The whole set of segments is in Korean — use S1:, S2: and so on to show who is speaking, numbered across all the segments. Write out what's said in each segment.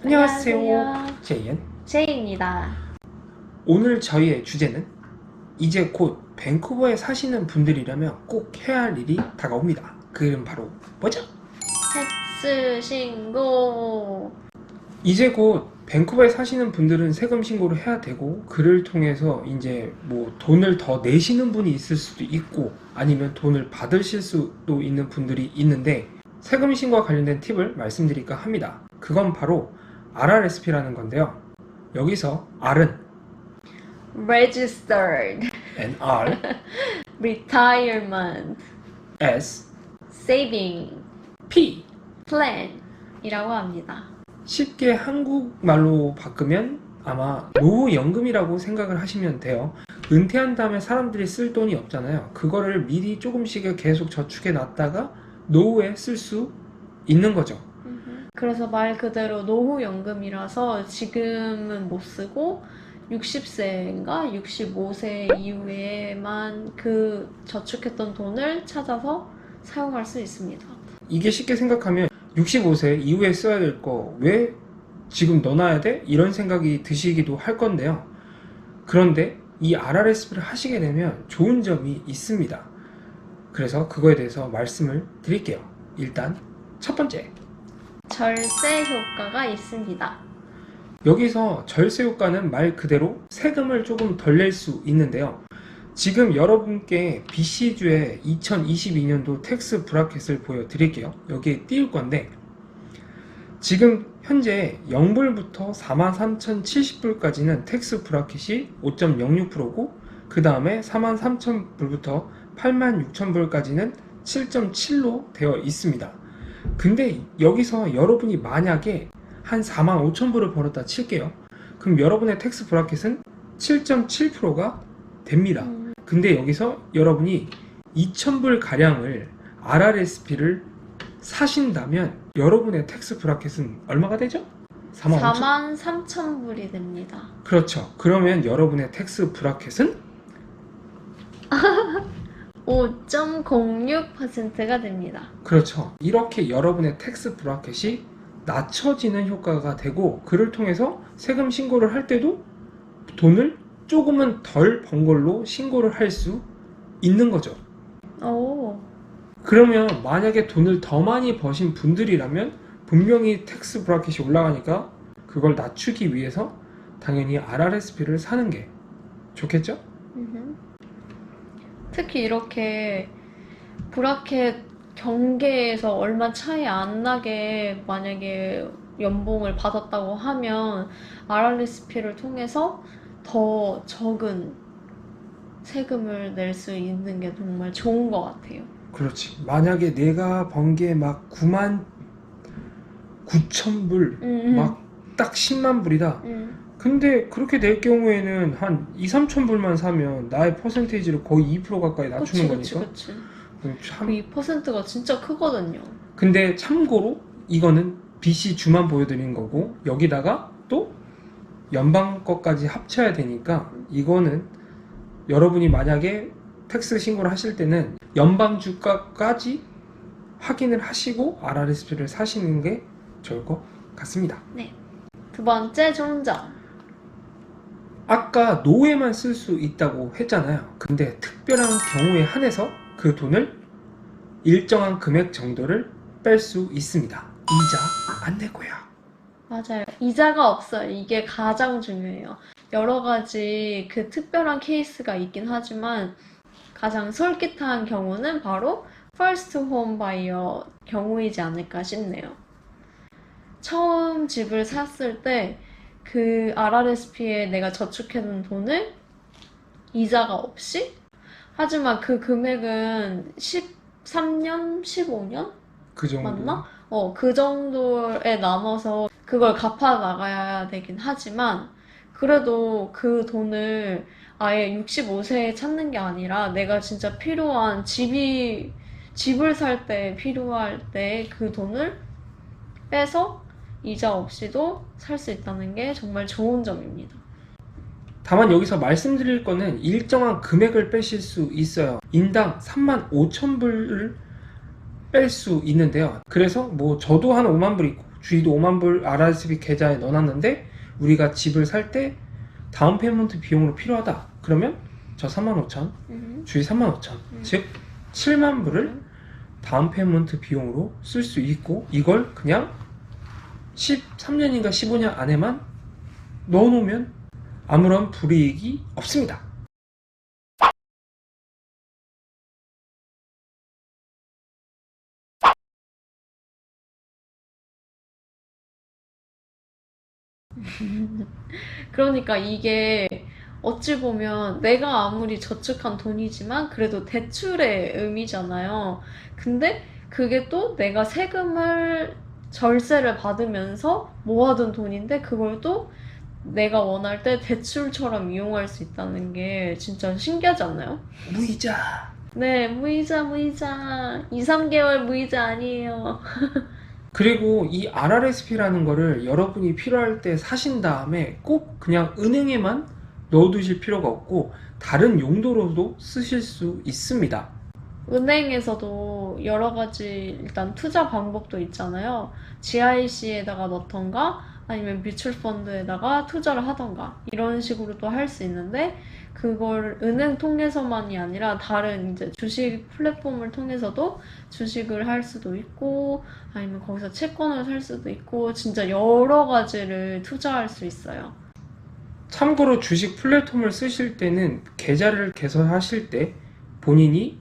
S1: 안녕하세요. 제이엔.
S2: 제이입니다.
S1: 오늘 저희의 주제는 이제 곧 밴쿠버에 사시는 분들이라면 꼭 해야 할 일이 다가옵니다. 그는 바로 뭐죠?
S2: 텍스 신고.
S1: 이제 곧 밴쿠버에 사시는 분들은 세금 신고를 해야 되고, 그를 통해서 이제 뭐 돈을 더 내시는 분이 있을 수도 있고 아니면 돈을 받으실 수도 있는 분들이 있는데, 세금 신고와 관련된 팁을 말씀드릴까 합니다. 그건 바로 RRSP라는 건데요. 여기서 R은
S2: Registered
S1: and R,
S2: Retirement
S1: S,
S2: Saving
S1: P.
S2: Plan 이라고 합니다.
S1: 쉽게 한국말로 바꾸면 아마 노후연금이라고 생각을 하시면 돼요. 은퇴한 다음에 사람들이 쓸 돈이 없잖아요. 그거를 미리 조금씩 계속 저축해 놨다가 노후에 쓸 수 있는 거죠.
S2: 그래서 말 그대로 노후연금이라서 지금은 못 쓰고 60세인가 65세 이후에만 그 저축했던 돈을 찾아서 사용할 수 있습니다.
S1: 이게 쉽게 생각하면 65세 이후에 써야 될 거 왜 지금 넣어놔야 돼? 이런 생각이 드시기도 할 건데요. 그런데 이 RRSP를 하시게 되면 좋은 점이 있습니다. 그래서 그거에 대해서 말씀을 드릴게요. 일단 첫 번째,
S2: 절세 효과가 있습니다.
S1: 여기서 절세 효과는 말 그대로 세금을 조금 덜 낼 수 있는데요. 지금 여러분께 BC주의 2022년도 텍스 브라켓을 보여드릴게요. 여기에 띄울 건데, 지금 현재 0불부터 43,070불까지는 텍스 브라켓이 5.06%고, 그 다음에 43,000불부터 86,000불까지는 7.7로 되어 있습니다. 근데 여기서 여러분이 만약에 한 45,000불을 벌었다 칠게요. 그럼 여러분의 텍스 브라켓은 7.7%가 됩니다. 근데 여기서 여러분이 2,000불 가량을 RRSP를 사신다면 여러분의 텍스 브라켓은 얼마가 되죠?
S2: 43,000불이 됩니다.
S1: 그렇죠. 그러면 여러분의 텍스 브라켓은
S2: 5.06%가 됩니다.
S1: 그렇죠. 이렇게 여러분의 텍스 브라켓이 낮춰지는 효과가 되고, 그를 통해서 세금 신고를 할 때도 돈을 조금은 덜 번 걸로 신고를 할 수 있는 거죠.
S2: 오.
S1: 그러면 만약에 돈을 더 많이 버신 분들이라면 분명히 텍스 브라켓이 올라가니까 그걸 낮추기 위해서 당연히 RRSP를 사는 게 좋겠죠?
S2: 특히 이렇게 브라켓 경계에서 얼마 차이 안 나게 만약에 연봉을 받았다고 하면 RRSP를 통해서 더 적은 세금을 낼 수 있는 게 정말 좋은 것 같아요.
S1: 그렇지. 만약에 내가 번 게 막 99,000불, 막 딱 10만 불이다. 근데 그렇게 낼 경우에는 한 2-3,000불만 사면 나의 퍼센테이지를 거의 2% 가까이 낮추는 거니까.
S2: 그치.
S1: 참.
S2: 그 2%가 진짜 크거든요.
S1: 근데 참고로 이거는 BC 주만 보여드리는 거고, 여기다가 또 연방 것까지 합쳐야 되니까 이거는 여러분이 만약에 텍스 신고를 하실 때는 연방 주가까지 확인을 하시고 RRSP를 사시는 게 좋을 것 같습니다.
S2: 네. 두 번째 좋은 점.
S1: 아까 노후에만 쓸 수 있다고 했잖아요. 근데 특별한 경우에 한해서 그 돈을 일정한 금액 정도를 뺄 수 있습니다. 이자 안 내고요.
S2: 맞아요. 이자가 없어요. 이게 가장 중요해요. 여러 가지 그 특별한 케이스가 있긴 하지만 가장 솔깃한 경우는 바로 퍼스트 홈 바이어 경우이지 않을까 싶네요. 처음 집을 샀을 때 그 RRSP에 내가 저축해둔 돈을 이자가 없이, 하지만 그 금액은 13년, 15년?
S1: 그 정도.
S2: 맞나? 그 정도에 남아서 그걸 갚아 나가야 되긴 하지만, 그래도 그 돈을 아예 65세에 찾는 게 아니라 내가 진짜 필요한 집을 살 때 필요할 때 그 돈을 빼서 이자 없이도 살 수 있다는 게 정말 좋은 점입니다.
S1: 다만 여기서 말씀드릴 거는 일정한 금액을 빼실 수 있어요. 인당 35,000불을 뺄 수 있는데요. 그래서 뭐 저도 한 5만 불 있고 주희도 5만 불 RRSP 계좌에 넣어놨는데 우리가 집을 살 때 다운 페이먼트 비용으로 필요하다. 그러면 저 35,000, 주희 35,000, 즉 7만 불을 다운 페이먼트 비용으로 쓸 수 있고 이걸 그냥 13년인가 15년 안에만 넣어놓으면 아무런 불이익이 없습니다.
S2: 그러니까 이게 어찌 보면 내가 아무리 저축한 돈이지만 그래도 대출의 의미잖아요. 근데 그게 또 내가 세금을 절세를 받으면서 모아둔 돈인데 그걸 또 내가 원할 때 대출처럼 이용할 수 있다는 게 진짜 신기하지 않나요?
S1: 무이자.
S2: 네, 무이자. 2, 3개월 무이자 아니에요.
S1: 그리고 이 RRSP라는 거를 여러분이 필요할 때 사신 다음에 꼭 그냥 은행에만 넣어두실 필요가 없고 다른 용도로도 쓰실 수 있습니다.
S2: 은행에서도 여러 가지 일단 투자 방법도 있잖아요. GIC에다가 넣던가 아니면 뮤추얼 펀드에다가 투자를 하던가 이런 식으로도 할 수 있는데 그걸 은행 통해서만이 아니라 다른 이제 주식 플랫폼을 통해서도 주식을 할 수도 있고 아니면 거기서 채권을 살 수도 있고 진짜 여러 가지를 투자할 수 있어요.
S1: 참고로 주식 플랫폼을 쓰실 때는 계좌를 개설하실 때 본인이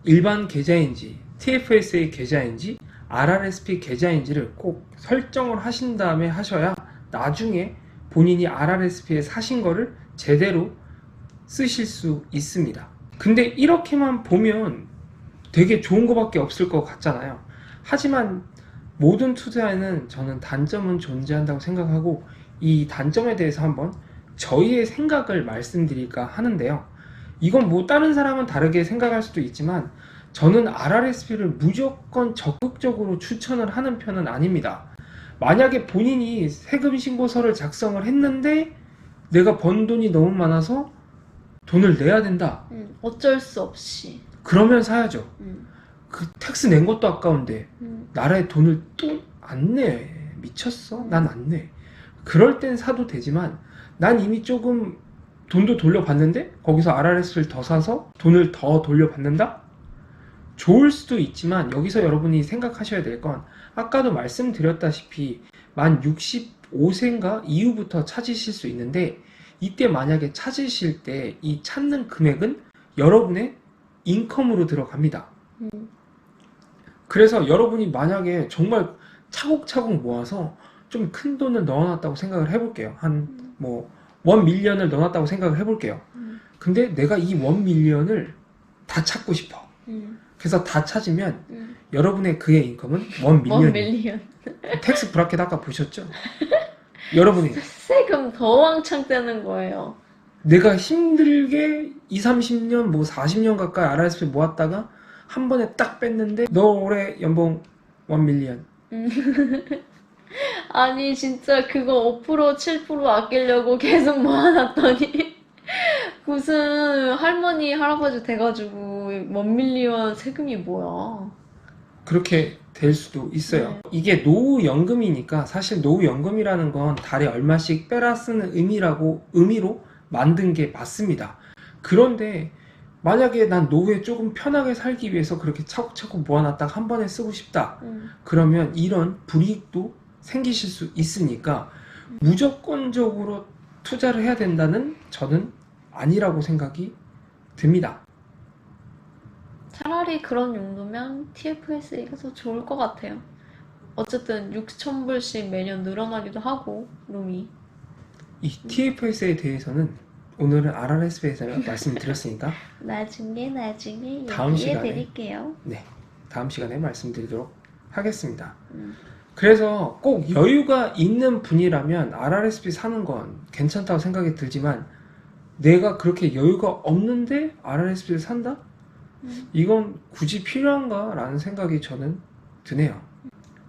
S1: 일반 계좌인지 TFSA 계좌인지 RRSP 계좌인지를 꼭 설정을 하신 다음에 하셔야 나중에 본인이 RRSP에 사신 거를 제대로 쓰실 수 있습니다. 근데 이렇게만 보면 되게 좋은 거밖에 없을 것 같잖아요. 하지만 모든 투자에는 저는 단점은 존재한다고 생각하고 이 단점에 대해서 한번 저희의 생각을 말씀드릴까 하는데요. 이건 뭐 다른 사람은 다르게 생각할 수도 있지만 저는 RRSP를 무조건 적극적으로 추천을 하는 편은 아닙니다. 만약에 본인이 세금 신고서를 작성을 했는데 내가 번 돈이 너무 많아서 돈을 내야 된다.
S2: 어쩔 수 없이.
S1: 그러면 사야죠.
S2: 음,
S1: 그 텍스 낸 것도 아까운데
S2: 음,
S1: 나라에 돈을 또 안 내. 미쳤어? 난 안 내. 그럴 땐 사도 되지만 난 이미 조금 돈도 돌려받는데 거기서 RRS를 더 사서 돈을 더 돌려받는다? 좋을 수도 있지만 여기서 여러분이 생각하셔야 될 건 아까도 말씀드렸다시피 만 65세인가 이후부터 찾으실 수 있는데 이때 만약에 찾으실 때 이 찾는 금액은 여러분의 인컴으로 들어갑니다. 그래서 여러분이 만약에 정말 차곡차곡 모아서 좀 큰 돈을 넣어놨다고 생각을 해볼게요. 한 뭐 1밀리언을 넣어놨다고 생각을 해볼게요. 근데 내가 이 1밀리언을 다 찾고 싶어. 그래서 다 찾으면 여러분의 그의 인컴은 1밀리언.
S2: 1밀리언.
S1: 텍스 브라켓 아까 보셨죠? 여러분이
S2: 세금 더 왕창 떼는 거예요.
S1: 내가 힘들게 20, 30년 뭐 40년 가까이 RRSP 모았다가 한 번에 딱 뺐는데 너 올해 연봉 1밀리언.
S2: 아니 진짜 그거 5% 7% 아끼려고 계속 모아놨더니 무슨 할머니 할아버지 돼가지고 1밀리언 세금이 뭐야.
S1: 그렇게 될 수도 있어요.
S2: 네.
S1: 이게 노후연금이니까 사실 노후연금이라는 건 달에 얼마씩 빼라 쓰는 의미로 만든 게 맞습니다. 그런데 만약에 난 노후에 조금 편하게 살기 위해서 그렇게 차곡차곡 모아놨다가 한 번에 쓰고 싶다. 그러면 이런 불이익도 생기실 수 있으니까 무조건적으로 투자를 해야 된다는 저는 아니라고 생각이 듭니다.
S2: 차라리 그런 용도면 TFSA가 더 좋을 것 같아요. 어쨌든 6,000불씩 매년 늘어나기도 하고 룸이.
S1: 이 TFS에 대해서는 오늘은 RRSP에서 말씀드렸으니까
S2: 나중에
S1: 다음
S2: 얘기해
S1: 시간에.
S2: 드릴게요.
S1: 네, 다음 시간에 말씀드리도록 하겠습니다. 그래서 꼭 여유가 있는 분이라면 RRSP 사는 건 괜찮다고 생각이 들지만 내가 그렇게 여유가 없는데 RRSP를 산다? 이건 굳이 필요한가? 라는 생각이 저는 드네요.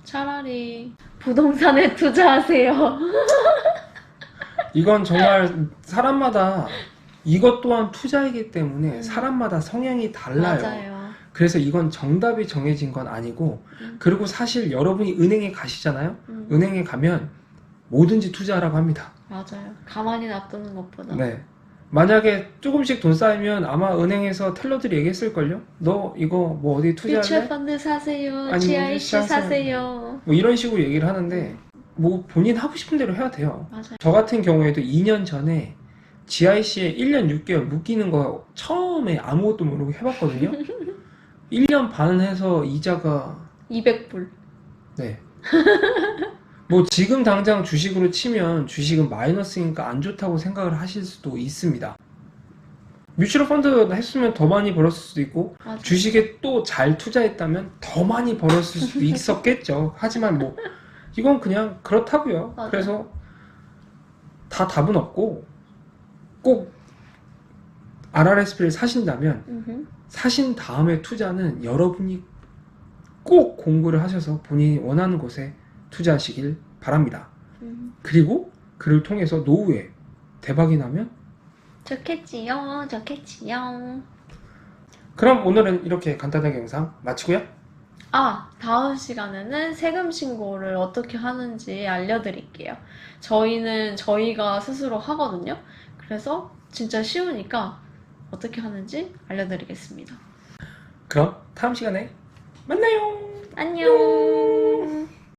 S2: 차라리 부동산에 투자하세요.
S1: 이건 정말 사람마다 이것 또한 투자이기 때문에 사람마다 성향이 달라요.
S2: 맞아요.
S1: 그래서 이건 정답이 정해진 건 아니고,
S2: 음.
S1: 그리고 사실 여러분이 은행에 가시잖아요.
S2: 음.
S1: 은행에 가면 뭐든지 투자하라고 합니다.
S2: 맞아요. 가만히 놔두는 것보다.
S1: 네. 만약에 조금씩 돈 쌓이면 아마 은행에서 텔러들이 얘기했을걸요? 너 이거 뭐 어디
S2: 뮤추얼
S1: 투자할래?
S2: 펀드 사세요.
S1: 아니면
S2: GIC
S1: 사세요.
S2: 사세요.
S1: 뭐 이런 식으로 얘기를 하는데, 뭐 본인 하고 싶은 대로 해야 돼요.
S2: 맞아요.
S1: 저 같은 경우에도 2년 전에 GIC에 1년 6개월 묶이는 거 처음에 아무것도 모르고 해봤거든요. 1년 반 해서 이자가
S2: 200불.
S1: 네. 뭐 지금 당장 주식으로 치면 주식은 마이너스니까 안 좋다고 생각을 하실 수도 있습니다. 뮤추얼 펀드 했으면 더 많이 벌었을 수도 있고,
S2: 맞아요.
S1: 주식에 또 잘 투자했다면 더 많이 벌었을 수도 있었겠죠. 하지만 뭐 이건 그냥 그렇다고요.
S2: 맞아요.
S1: 그래서 다 답은 없고, 꼭 RRSP를 사신다면
S2: 음흠.
S1: 사신 다음에 투자는 여러분이 꼭 공부를 하셔서 본인이 원하는 곳에 투자하시길 바랍니다. 그리고 그를 통해서 노후에 대박이 나면,
S2: 좋겠지요. 좋겠지요.
S1: 그럼 오늘은 이렇게 간단하게 영상 마치고요.
S2: 아, 다음 시간에는 세금 신고를 어떻게 하는지 알려드릴게요. 저희는 저희가 스스로 하거든요. 그래서 진짜 쉬우니까 어떻게 하는지 알려드리겠습니다.
S1: 그럼 다음 시간에 만나요.
S2: 안녕.